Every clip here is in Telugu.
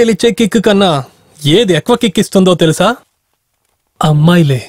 కాక్టైల్ ఇచ్చే కిక్ కన్నా ఏది ఎక్కువ కిక్ ఇస్తుందో తెలుసా? అమ్మాయిలే.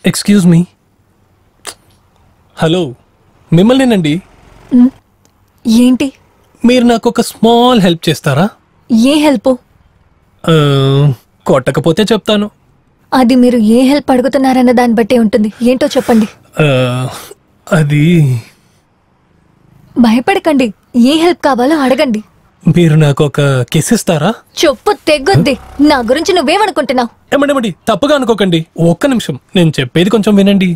Excuse me. హలో, మిమ్మల్నేనండి. ఏంటి? మీరు నాకు ఒక స్మాల్ హెల్ప్ చేస్తారా? ఏ హెల్ప్? కొట్టకపోతే చెప్తాను. అది మీరు ఏ హెల్ప్ అడుగుతున్నారన్న దాన్ని బట్టే ఉంటుంది. ఏంటో చెప్పండి. అది భయపడకండి, ఏ హెల్ప్ కావాలో అడగండి. మీరు నాకు ఒక కిస్ ఇస్తారా? చెప్పు తెగొద్ది. నా గురించి నువ్వేమనుకుంటున్నావు? ఏమండి, తప్పుగా అనుకోకండి. ఒక్క నిమిషం, నేను చెప్పేది కొంచెం వినండి.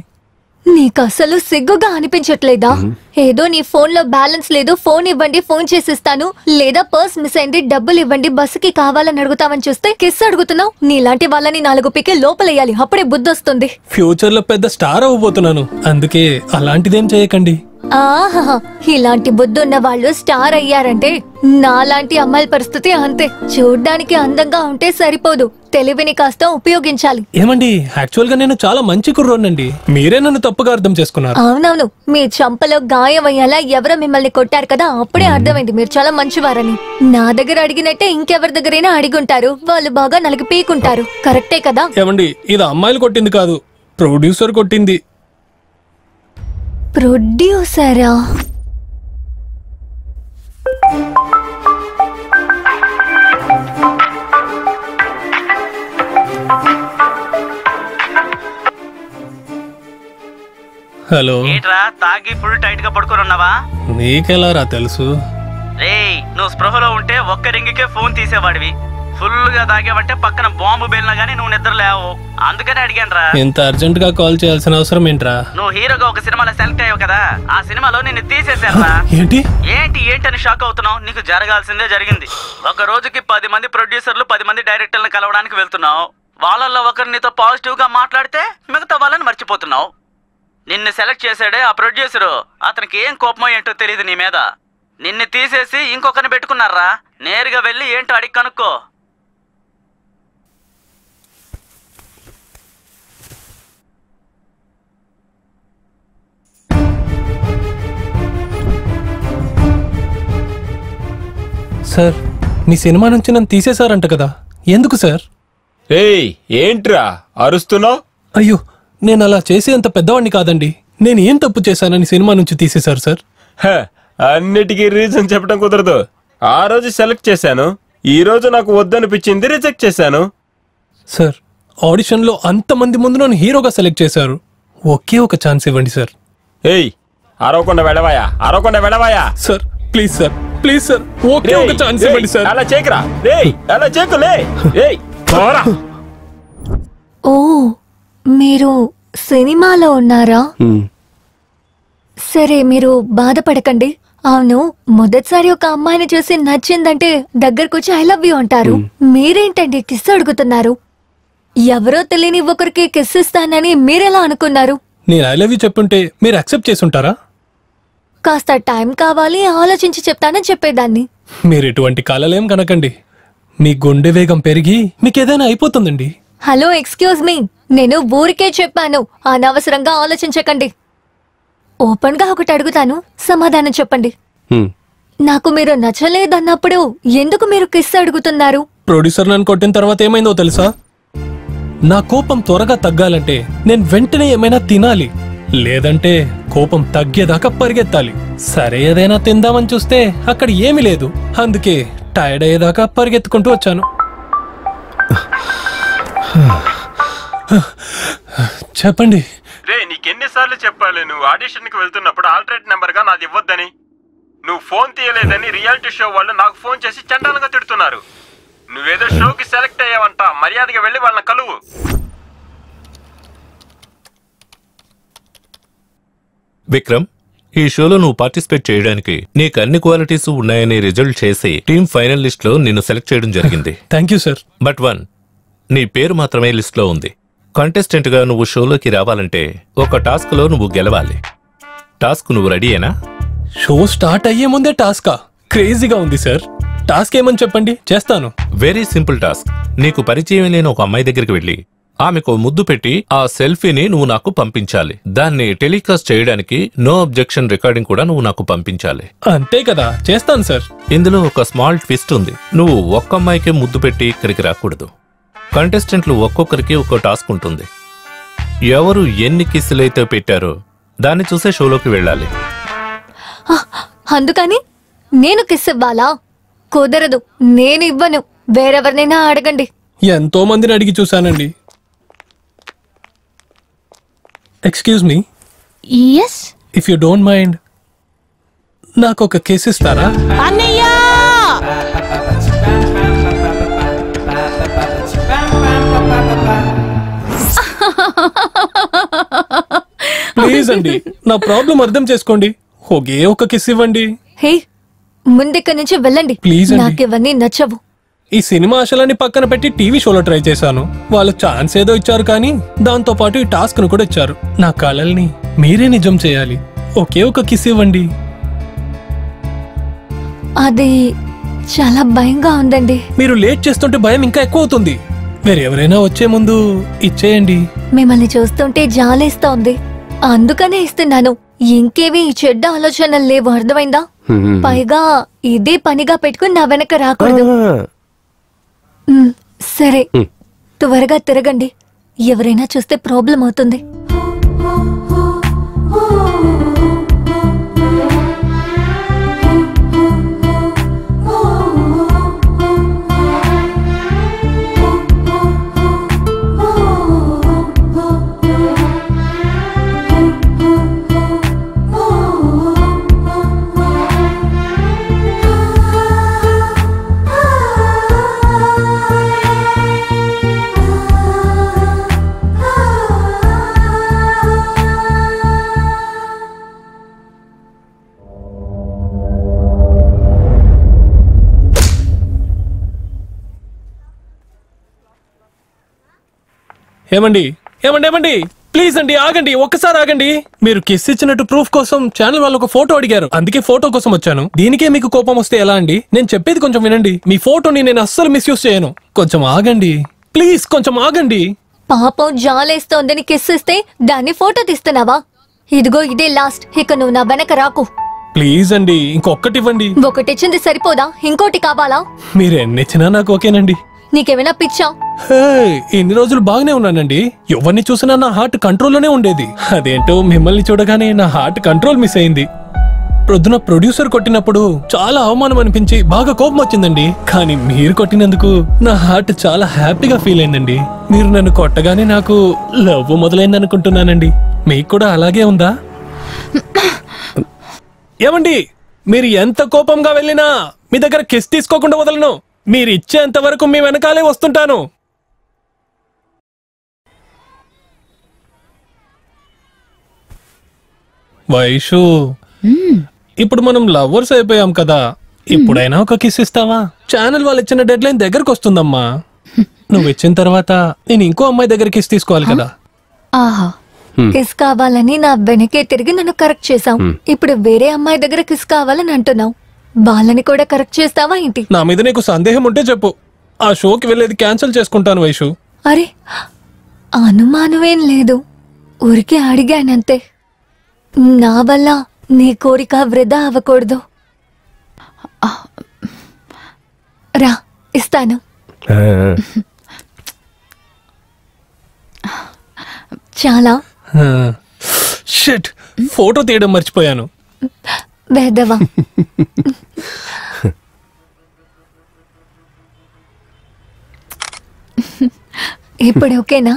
నీకు అసలు సిగ్గుగా అనిపించట్లేదా? ఏదో నీ ఫోన్ లో బ్యాలెన్స్ లేదు, ఫోన్ ఇవ్వండి, ఫోన్ చేసిస్తాను, లేదా పర్స్ మిస్ అయింది, డబ్బులు ఇవ్వండి, బస్సుకి కావాలని అడుగుతావని చూస్తే కిస్ అడుగుతున్నావు. నీలాంటి వాళ్ళని 4 పికే లోపలేయాలి, అప్పుడే బుద్ధి వస్తుంది. ఫ్యూచర్ లో పెద్ద స్టార్ అవ్వబోతున్నాను, అందుకే అలాంటిదేం చేయకండి. ఆహా, ఇలాంటి బుద్ధున్న వాళ్ళు స్టార్ అయ్యారంటే నాలాంటి అమ్మాయిల పరిస్థితి అంతే. చూడ్డానికి అందంగా ఉంటే సరిపోదు, తెలివిని కాస్త ఉపయోగించాలి. ఏమండి, యాక్చువల్ గా నేను చాలా మంచి కుర్రోనండి, మీరే నన్ను తప్పుగా అర్థం చేసుకున్నారు. అవునవును, మీ చంపలో గాయం అయ్యేలా ఎవరో మిమ్మల్ని కొట్టారు కదా, అప్పుడే అర్థమైంది మీరు చాలా మంచివారని. నా దగ్గర అడిగినట్టే ఇంకెవరి దగ్గరైనా అడిగుంటారు, వాళ్ళు బాగా నలిగి పీకుంటారు. కరెక్టే కదా? ఏమండి, ఇది అమ్మాయిలు కొట్టింది కాదు, ప్రొడ్యూసర్ కొట్టింది. ప్రొడ్యూసరా? హలో. ఏంట్రా తాగి ఫుల్ టైట్ గా పడుకొని ఉన్నావా? నీకెలా రా తెలుసు? రేయ్, నువ్వు స్పృహలో ఉంటే ఒక్క రింగికే ఫోన్ తీసేవాడివి. ఫుల్ గా తాగావంటే పక్కన బాంబు బేలినా గానీ నువ్వు నిద్ర లేవు. అందుకనే అడిగాను రా. ఇంత అర్జెంట్ గా కాల్ చేయాల్సిన అవసరం ఏంట్రా? నువ్వు హీరోగా ఒక సినిమాలో సెలెక్ట్ అయ్యావు కదా, ఆ సినిమాలో నిన్ను తీసేశారా? ఏంటి ఏంటని షాక్ అవుతున్నావు? నీకు జరగాల్సిందే జరిగింది. ఒక రోజుకి 10 మంది ప్రొడ్యూసర్లు 10 మంది డైరెక్టర్లను కలవడానికి వెళ్తున్నావు. వాళ్ళల్లో ఒకరు నీతో పాజిటివ్ గా మాట్లాడితే మిగతా వాళ్ళని మర్చిపోతున్నావు. నిన్ను సెలెక్ట్ చేశాడే ఆ ప్రొడ్యూసరు, అతనికి ఏం కోపమో ఏంటో తెలియదు నీ మీద. నిన్ను తీసేసి ఇంకొకరిని పెట్టుకున్నారా? నేరుగా వెళ్ళి ఏంటో అడిగి కనుక్కో. సార్, మీ సినిమా నుంచి నన్ను తీసేశారంట కదా, ఎందుకు సార్? ఏయ్, ఏంట్రా అరుస్తున్నావు? అయ్యో, నేను అలా చేసే అంత పెద్దవాడిని కాదండి. నేను ఏం తప్పు చేశానని సినిమా నుంచి తీసేశారు సార్? అన్నిటికీ రీజన్ చెప్పడం కుదరదు. ఆ రోజు సెలెక్ట్ చేశాను, ఈ రోజు నాకు వద్దనిపించింది రిజెక్ట్ చేశాను. సార్, ఆడిషన్లో అంతమంది ముందు నన్ను హీరోగా సెలెక్ట్ చేశారు, ఒకే ఒక ఛాన్స్ ఇవ్వండి సార్. ఏయ్, అరవకుండా వెళ్ళవాయా sir, please sir, please sir, ఒకే ఒక ఛాన్స్ ఇవ్వండి సార్. అలా చేయకురా, అలా చేయకులే. ఓ, మీరు సినిమాలో ఉన్నారా? సరే, మీరు బాధపడకండి. అవును, మొదటిసారి ఒక అమ్మాయిని చూసి నచ్చిందంటే దగ్గరకొచ్చి ఐ లవ్ యూ అంటారు. మీరేంటండి కిస్ అడుగుతున్నారు? ఎవరో తెలియని ఒకరికి కిస్ ఇస్తానని మీరెలా అనుకున్నారు? నేను ఐ లవ్ యూ చెప్పుంటే మీరు యాక్సెప్ట్ చేసుంటారా? కాస్త టైం కావాలి, ఆలోచించి చెప్తానని చెప్పేదాన్ని. మీరు ఎటువంటి కలలేం కనకండి, మీ గుండె వేగం పెరిగి మీకేదైనా అయిపోతుందండి. హలో, ఎక్స్క్యూజ్ మీ, నేను ఊరికే చెప్పాను, అనవసరంగా ఆలోచించకండి. ఓపెన్ గా ఒకటి అడుగుతాను, సమాధానం చెప్పండి. నాకు మీరు నచ్చలేదన్నప్పుడు ఎందుకు మీరు కిస్ అడుగుతున్నారు? ప్రొడ్యూసర్ నన్ను కొట్టిన తర్వాత ఏమైందో తెలుసా? నా కోపం త్వరగా తగ్గాలంటే నేను వెంటనే ఏమైనా తినాలి, లేదంటే కోపం తగ్గేదాకా పరిగెత్తాలి. సరే, ఏదైనా తిందామని చూస్తే అక్కడ ఏమీ లేదు, అందుకే టైర్డ్ అయ్యేదాకా పరిగెత్తుకుంటూ వచ్చాను. చెప్పండి. రే, నీకెన్నిసార్లు చెప్పాలి నువ్వు ఆడిషన్ కి వెళ్తున్నప్పుడు ఆల్టర్నేట్ నెంబర్ గా నాది ఇవ్వద్దని? నువ్వు ఫోన్ తీయలేదని రియాలిటీ షో వాళ్ళు నాకు ఫోన్ చేసి చండాలంగా తిడుతున్నారు. నువ్వేదో షోకి సెలెక్ట్ అయ్యావంట, మర్యాదగా వెళ్ళి వాళ్ళని కలువు. విక్రమ్, ఈ షోలో నువ్వు పార్టిసిపేట్ చేయడానికి నీకు అన్ని క్వాలిటీస్ ఉన్నాయని రిజల్ట్ చేసి టీమ్ ఫైనల్ లిస్ట్ లో నిన్ను సెలెక్ట్ చేయడం జరిగింది. Thank you sir. బట్ నీ పేరు మాత్రమే లిస్ట్ లో ఉంది. కంటెస్టెంట్ గా నువ్వు షోలోకి రావాలంటే ఒక టాస్క్ లో నువ్వు గెలవాలి. టాస్క్ నువ్వు రెడీయేనా? షో స్టార్ట్ అయ్యే ముందే టాస్కా? క్రేజీగా ఉంది సార్. టాస్క్ ఏమని చెప్పండి, చేస్తాను. Very simple task. నీకు పరిచయం లేని ఒక అమ్మాయి దగ్గరికి వెళ్ళి ఆమెకు ముద్దు పెట్టి ఆ సెల్ఫీని నువ్వు నాకు పంపించాలి. దాన్ని టెలికాస్ట్ చేయడానికి నో అబ్జెక్షన్ రికార్డింగ్ కూడా నువ్వు నాకు పంపించాలి. అంతే కదా, చేస్తాను సార్. ఇందులో ఒక స్మాల్ ట్విస్ట్ ఉంది. నువ్వు ఒక్క అమ్మాయికే ముద్దు పెట్టి ఇక్కడికి రాకూడదు. కంటెస్టెంట్లు ఒక్కొక్కరికి ఒక్కో టాస్క్ ఉంటుంది. ఎవరు ఎన్ని కిస్సులైతే పెట్టారో దాన్ని చూసే షోలోకి వెళ్ళాలి. అందుకని నేను కిస్ ఇవ్వాలా? కుదరదు, నేను ఇవ్వను. వేరెవరినైనా అడగండి. ఎంతో మందిని అడిగి చూశానండి. Excuse me, yes if you don't mind నాకు ఒక కిస్ ఇస్తారా? అన్నయ్య, ప్లీజ్ అండి, నా ప్రాబ్లం అర్థం చేసుకోండి. ఒకే ఒక కిస్ ఇవ్వండి. హే, ముందిక్కడి నుంచి వెళ్ళండి. ప్లీజ్ అండి. నాకు ఇవన్నీ నచ్చవు. ఈ సినిమా ఆశలన్నీ పక్కన పెట్టి టీవీ షోలో ట్రై చేశాను. వాళ్ళు ఛాన్స్ ఏదో ఇచ్చారు, కానీ దాంతో పాటు ఈ టాస్క్ ను కూడా ఇచ్చారు. నా కలల్ని మీరే నిజం చేయాలి. ఒకే ఒక కిస్ ఇవ్వండి. అది చాలా భయంగా ఉందండి. మీరు లేట్ చేస్తుంటే భయం ఇంకా ఎక్కువ అవుతుంది. వేరెవరైనా వచ్చే ముందు ఇచ్చేయండి. మిమ్మల్ని చూస్తుంటే జాలేస్తోంది, అందుకనే ఇస్తున్నాను. ఇంకేవి ఈ చెడ్డ ఆలోచనలు లేవు, అర్థమైందా? పైగా ఇదే పనిగా పెట్టుకుని నా వెనక రాకూడదు. సరే, త్వరగా తిరగండి. ఎవరైనా చూస్తే ప్రాబ్లం అవుతుంది. ఏమండి ఏమండి ఏమండి, ప్లీజ్ అండి, ఆగండి, ఒక్కసారి ఆగండి. మీరు కిస్ ఇచ్చినట్టు ప్రూఫ్ కోసం ఛానల్ వాళ్ళు ఒక ఫోటో అడిగారు. అందుకే ఫోటో కోసం వచ్చాను. దీనికే మీకు కోపం వస్తే ఎలా అండి? నేను చెప్పేది కొంచెం వినండి. మీ ఫోటోని నేను అస్సలు మిస్యూజ్ చేయను. కొంచెం ఆగండి ప్లీజ్, కొంచెం ఆగండి. పాపం జాలేస్తోందని కిస్ ఇస్తే దాన్ని ఫోటో తీస్తున్నావా? ఇదిగో ఇదే లాస్ట్. ఇక నువ్వు నా వెనక రాకు. ప్లీజ్ అండి, ఇంకొకటి ఇవ్వండి. ఒకటిచ్చింది సరిపోదా? ఇంకోటి కావాలా? మీరు ఎన్నిచ్చినా నాకు ఓకేనండి. నీకేమైనా పిచ్చా? ఇన్ని రోజులు బాగానే ఉన్నానండి. ఎవరిని చూసినా నా హార్ట్ కంట్రోల్లోనే ఉండేది. అదేంటో మిమ్మల్ని చూడగానే నా హార్ట్ కంట్రోల్ మిస్ అయింది. ప్రొద్దున ప్రొడ్యూసర్ కొట్టినప్పుడు చాలా అవమానం అనిపించి బాగా కోపం వచ్చిందండి. కానీ మీరు కొట్టినందుకు నా హార్ట్ చాలా హ్యాపీగా ఫీల్ అయిందండి. మీరు నన్ను కొట్టగానే నాకు లవ్ మొదలైంది అనుకుంటున్నానండి. మీకు కూడా అలాగే ఉందా? ఏమండి, మీరు ఎంత కోపంగా వెళ్ళినా మీ దగ్గర కిస్ తీసుకోకుండా వదలను. మీరు ఇచ్చేంత వరకు మీ వెనకాలే వస్తుంటాను. వైషు, ఇప్పుడు మనం లవర్స్ అయిపోయాం కదా, ఇప్పుడైనా ఒక కిస్ ఇస్తావా? ఛానల్ వాళ్ళు ఇచ్చిన డెడ్ లైన్ దగ్గరకు వస్తుందమ్మా. నువ్వు ఇచ్చిన తర్వాత నేను ఇంకో అమ్మాయి దగ్గర కిస్ తీసుకోవాలి కదా. ఆహా, కిస్ కావాలని నా వెనకే తిరిగి నన్ను కరెక్ట్ చేసావు. ఇప్పుడు వేరే అమ్మాయి దగ్గర కిస్ కావాలని అంటున్నావు. వాళ్ళని కూడా కరెక్ట్ చేస్తావా ఏంటి? నా మీద నీకు సందేహం ఉంటే చెప్పు, ఆ షోకి వెళ్ళేది క్యాన్సిల్ చేసుకుంటాను వైషు. అరే, అనుమానమేం లేదు, ఊరికే అడిగానంతే. నా వల్ల నీ కోరిక వృధా అవ్వకూడదు. రా, ఇస్తాను. చాలా షిట్, ఫోటో తీయడం మర్చిపోయాను. వేదవా. ఇప్పుడు ఓకేనా?